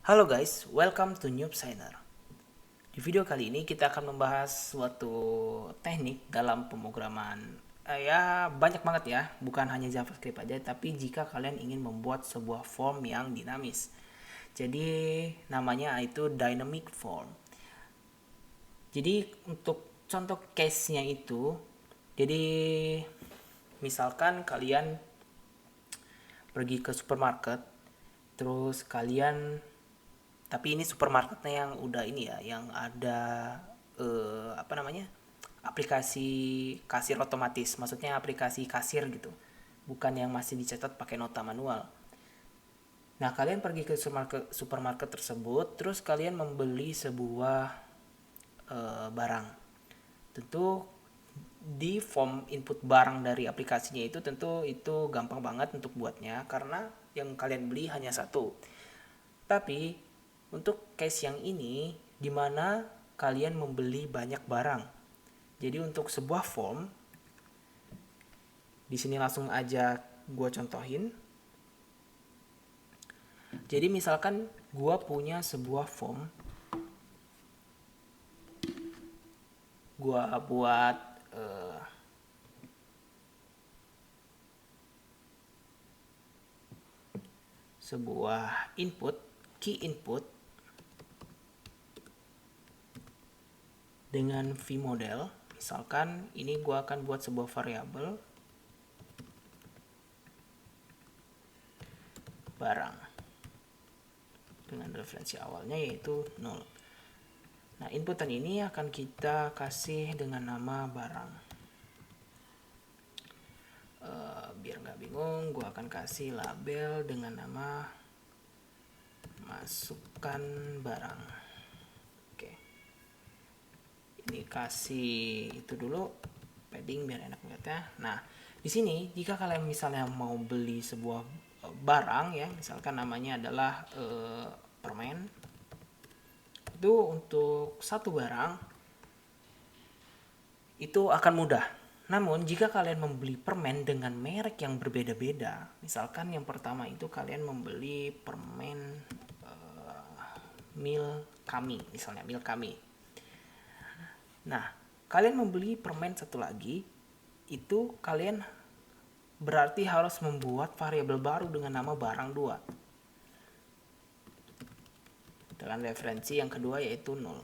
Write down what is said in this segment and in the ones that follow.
Halo guys, welcome to Noob Signer. Di video kali ini kita akan membahas suatu teknik dalam pemrograman. Ya banyak banget ya, bukan hanya JavaScript aja, tapi jika kalian ingin membuat sebuah form yang dinamis. Jadi namanya itu dynamic form. Jadi untuk contoh case-nya itu, jadi misalkan kalian pergi ke supermarket, terus kalian tapi ini supermarketnya yang udah ini ya, yang ada apa namanya, aplikasi kasir otomatis, maksudnya aplikasi kasir gitu, bukan yang masih dicatat pakai nota manual. Nah, kalian pergi ke supermarket tersebut, terus kalian membeli sebuah barang. Tentu di form input barang dari aplikasinya itu tentu itu gampang banget untuk buatnya karena yang kalian beli hanya satu. Tapi untuk case yang ini di mana kalian membeli banyak barang. Jadi untuk sebuah form, di sini langsung aja gue contohin. Jadi misalkan gue punya sebuah form, gue buat sebuah input, key input dengan vModel. Misalkan ini gue akan buat sebuah variabel barang dengan referensi awalnya yaitu 0. Nah, inputan ini akan kita kasih dengan nama barang. Biar nggak bingung, gue akan kasih label dengan nama masukkan barang. Oke, ini kasih itu dulu padding biar enak lihatnya. Nah, di sini jika kalian misalnya mau beli sebuah barang ya, misalkan namanya adalah permen, itu untuk satu barang itu akan mudah. Namun jika kalian membeli permen dengan merek yang berbeda-beda, misalkan yang pertama itu kalian membeli permen Milk Kami, misalnya Milk Kami. Nah, kalian membeli permen satu lagi, itu kalian berarti harus membuat variabel baru dengan nama barang 2. Dengan referensi yang kedua yaitu 0.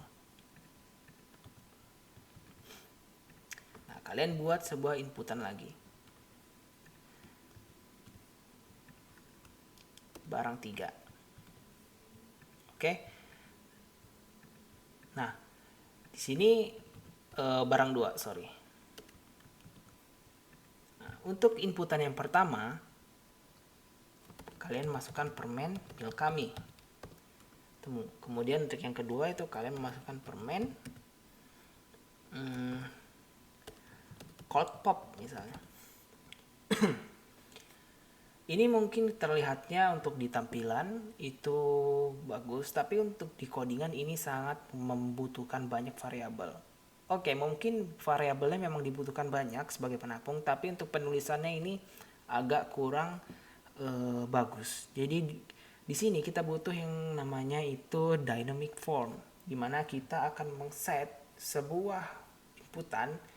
Nah, kalian buat sebuah inputan lagi. Barang 3. Oke. Nah, di sini barang 2, sorry. Nah, untuk inputan yang pertama, kalian masukkan permen Milk Kami. Kemudian untuk yang kedua itu kalian memasukkan permen Cold Pop misalnya. Ini mungkin terlihatnya untuk di tampilan itu bagus, tapi untuk di codingan ini sangat membutuhkan banyak variabel. Oke, mungkin variabelnya memang dibutuhkan banyak sebagai penapung, tapi untuk penulisannya ini agak kurang bagus. Jadi di sini kita butuh yang namanya itu dynamic form, di mana kita akan mengset sebuah inputan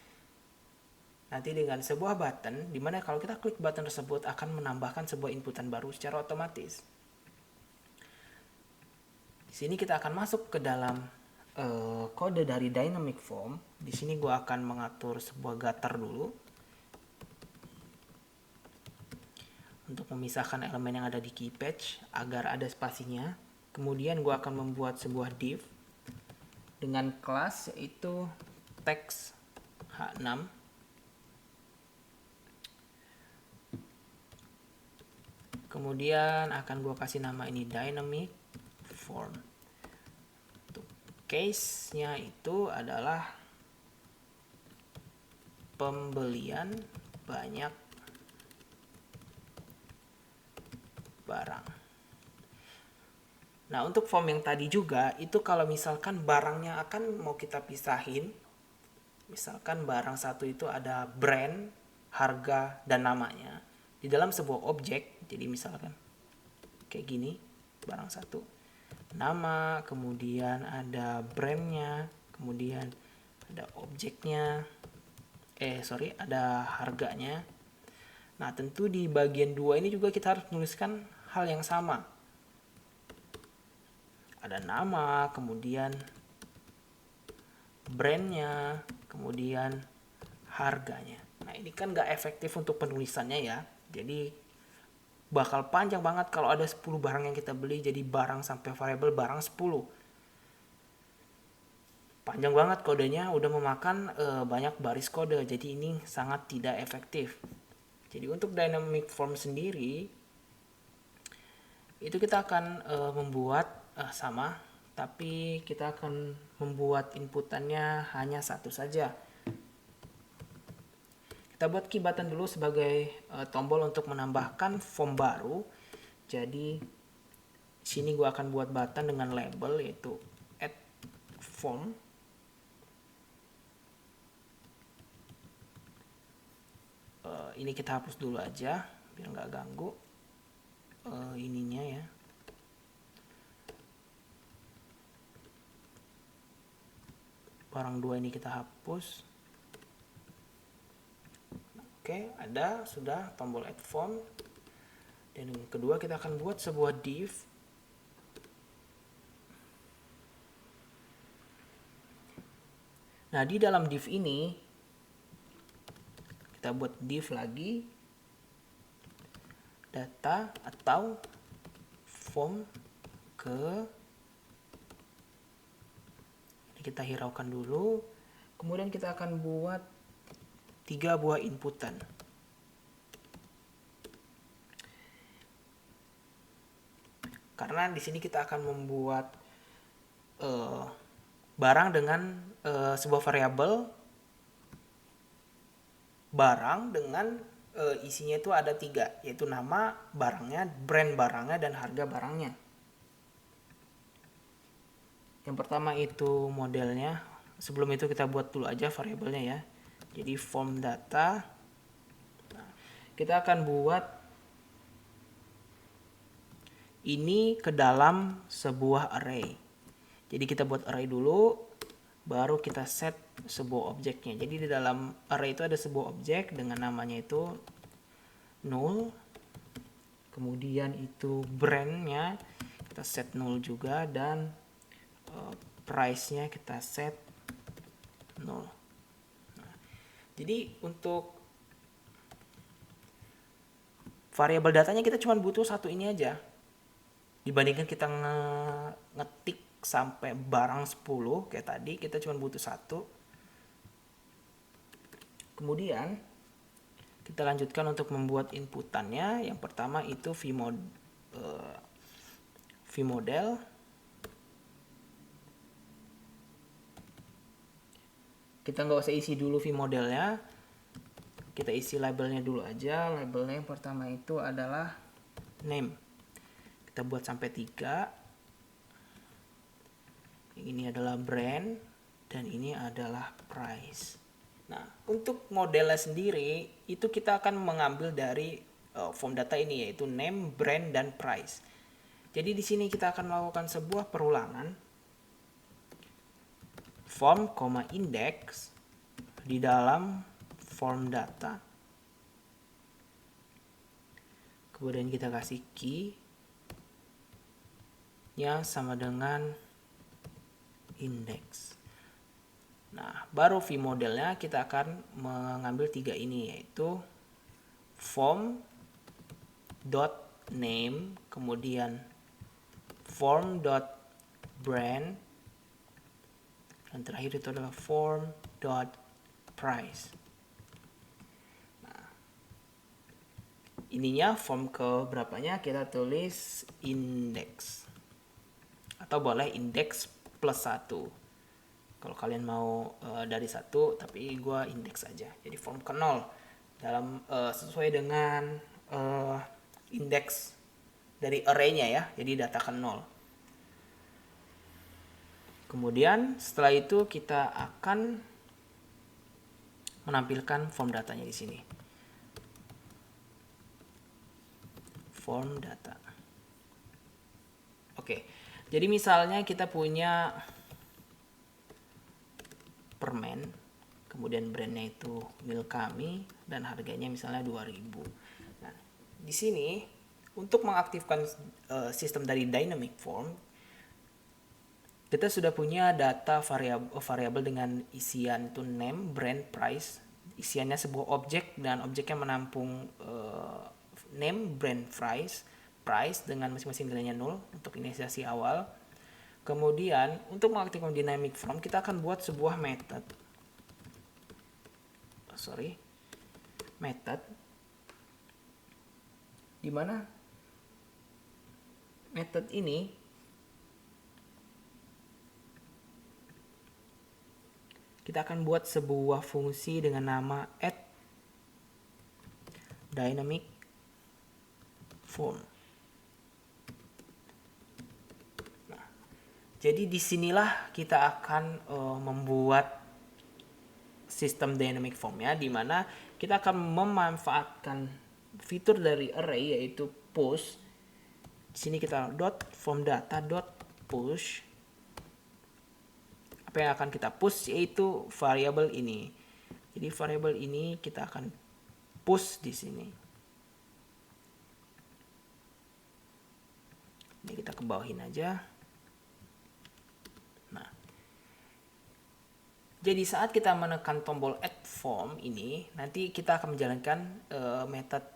nanti dengan sebuah button, di mana kalau kita klik button tersebut akan menambahkan sebuah inputan baru secara otomatis. Di sini kita akan masuk ke dalam kode dari dynamic form. Di sini gue akan mengatur sebuah getter dulu untuk memisahkan elemen yang ada di key patch agar ada spasinya. Kemudian gue akan membuat sebuah div dengan kelas yaitu text h6. Kemudian akan gue kasih nama ini dynamic form. Untuk case-nya itu adalah pembelian banyak barang. Nah, untuk form yang tadi juga itu kalau misalkan barangnya akan mau kita pisahin, misalkan barang satu itu ada brand, harga, dan namanya di dalam sebuah objek. Jadi misalkan kayak gini, barang satu. nama, kemudian ada brandnya, kemudian ada objeknya, ada harganya. Nah, tentu di bagian 2 ini juga kita harus menuliskan hal yang sama. Ada nama, kemudian brandnya, kemudian harganya. Nah, ini kan nggak efektif untuk penulisannya ya. Jadi bakal panjang banget kalau ada 10 barang yang kita beli, jadi barang sampai variabel barang 10. Panjang banget kodenya, udah memakan banyak baris kode, jadi ini sangat tidak efektif. Jadi untuk dynamic form sendiri, itu kita akan membuat sama, tapi kita akan membuat inputannya hanya satu saja. Kita buat key button dulu sebagai tombol untuk menambahkan form baru. Jadi sini gue akan buat button dengan label yaitu add form. Ini kita hapus dulu aja biar nggak ganggu ininya ya. Barang 2 ini kita hapus. Oke, ada sudah tombol add form. Dan yang kedua kita akan buat sebuah div. Nah, di dalam div ini kita buat div lagi data atau form ke. Ini kita hiraukan dulu. Kemudian kita akan buat 3 buah inputan. Karena di sini kita akan membuat barang dengan sebuah variabel barang dengan isinya itu ada 3, yaitu nama barangnya, brand barangnya, dan harga barangnya. Yang pertama itu modelnya. Sebelum itu kita buat dulu aja variabelnya ya. Jadi form data. Nah, kita akan buat ini ke dalam sebuah array. Jadi kita buat array dulu, baru kita set sebuah objeknya. Jadi di dalam array itu ada sebuah objek dengan namanya itu null. Kemudian itu brandnya kita set null juga, dan price-nya kita set null. Nah, jadi untuk variabel datanya kita cuma butuh satu ini aja. Dibandingkan kita ngetik sampai barang 10 kayak tadi, kita cuma butuh satu. Kemudian kita lanjutkan untuk membuat inputannya. Yang pertama itu vModel. Kita nggak usah isi dulu vModelnya, kita isi labelnya dulu aja. Labelnya yang pertama itu adalah name. Kita buat sampai 3. Ini adalah brand dan ini adalah price. Nah, untuk modelnya sendiri itu kita akan mengambil dari form data ini, yaitu name, brand, dan price. Jadi di sini kita akan melakukan sebuah perulangan form, index di dalam form data. Kemudian kita kasih key nya sama dengan index. Nah, baru vModelnya kita akan mengambil 3 ini, yaitu form dot name, kemudian form dot brand, dan terakhir itu adalah form dot price. Nah, ininya form ke berapanya kita tulis index, atau boleh index plus 1 kalau kalian mau dari 1, tapi gue index aja. Jadi form ke 0 dalam sesuai dengan indeks dari array-nya ya, jadi data ke 0. Kemudian setelah itu kita akan menampilkan form datanya di sini. Form data. Oke. Jadi misalnya kita punya permen, kemudian brandnya itu Milkami dan harganya misalnya 2000. Nah, di sini untuk mengaktifkan sistem dari dynamic form, kita sudah punya data variabel dengan isian itu name, brand, price. Isiannya sebuah objek dan objeknya menampung name, brand, price dengan masing-masing nilainya 0 untuk inisiasi awal. Kemudian untuk mengaktifkan dynamic form kita akan buat sebuah method di mana method ini kita akan buat sebuah fungsi dengan nama add dynamic form. Nah, jadi disinilah kita akan membuat sistem dynamic form ya, dimana kita akan memanfaatkan fitur dari array yaitu push. Di sini kita dot form data dot push. Apa yang akan kita push yaitu variabel ini. Jadi variabel ini kita akan push di sini. Ini kita kebawahin aja. Nah, jadi saat kita menekan tombol add form ini, nanti kita akan menjalankan metode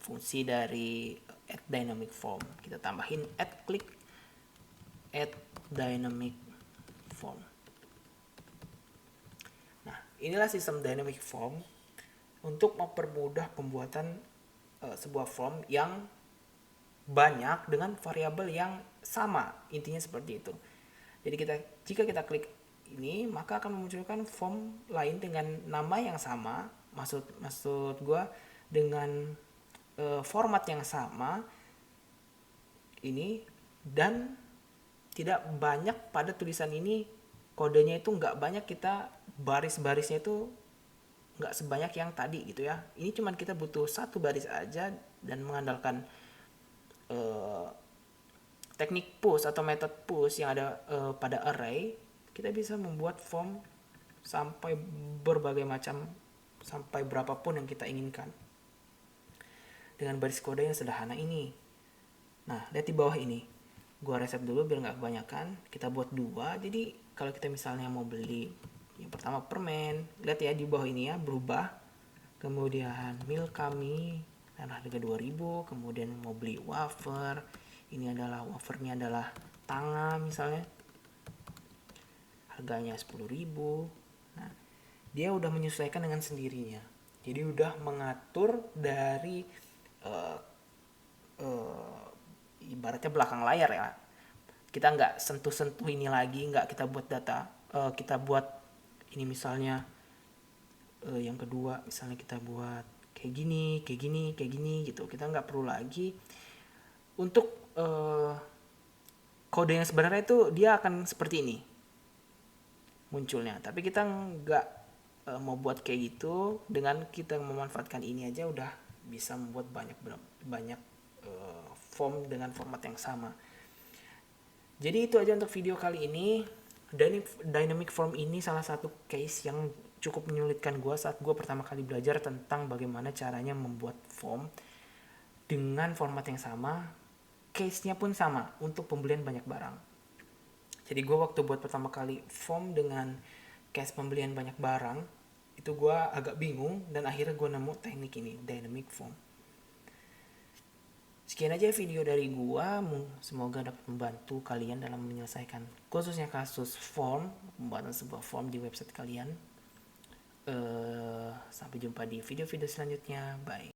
fungsi dari add dynamic form. Kita tambahin add click add dynamic form. Nah, inilah sistem dynamic form untuk mempermudah pembuatan sebuah form yang banyak dengan variabel yang sama. Intinya seperti itu. Jadi jika kita klik ini, maka akan memunculkan form lain dengan nama yang sama, maksud gue dengan format yang sama ini, dan tidak banyak pada tulisan ini, kodenya itu nggak banyak, kita baris-barisnya itu nggak sebanyak yang tadi gitu ya. Ini cuman kita butuh satu baris aja dan mengandalkan teknik push atau metode push yang ada pada array, kita bisa membuat form sampai berbagai macam, sampai berapapun yang kita inginkan dengan baris kode yang sederhana ini. Nah, lihat di bawah ini, gua reset dulu biar nggak kebanyakan. Kita buat 2. Jadi kalau kita misalnya mau beli yang pertama permen, lihat ya di bawah ini ya berubah. Kemudian Milkami dan harga 2000. Kemudian mau beli wafer, ini adalah wafernya adalah Tanga misalnya, harganya 10.000. Nah, dia udah menyesuaikan dengan sendirinya. Jadi udah mengatur dari ibaratnya belakang layar ya. Kita nggak sentuh-sentuh ini lagi, nggak kita buat data, kita buat ini misalnya yang kedua, misalnya kita buat kayak gini gitu. Kita nggak perlu lagi. Untuk kode yang sebenarnya itu dia akan seperti ini munculnya, tapi kita nggak mau buat kayak gitu. Dengan kita memanfaatkan ini aja udah bisa membuat banyak form dengan format yang sama. Jadi itu aja untuk video kali ini. Dynamic form ini salah satu case yang cukup menyulitkan gue saat gue pertama kali belajar tentang bagaimana caranya membuat form dengan format yang sama. Case-nya pun sama untuk pembelian banyak barang. Jadi gue waktu buat pertama kali form dengan case pembelian banyak barang, itu gue agak bingung dan akhirnya gue nemu teknik ini, dynamic form. Sekian aja video dari gue, semoga dapat membantu kalian dalam menyelesaikan khususnya kasus form, pembuatan sebuah form di website kalian. Sampai jumpa di video-video selanjutnya, bye.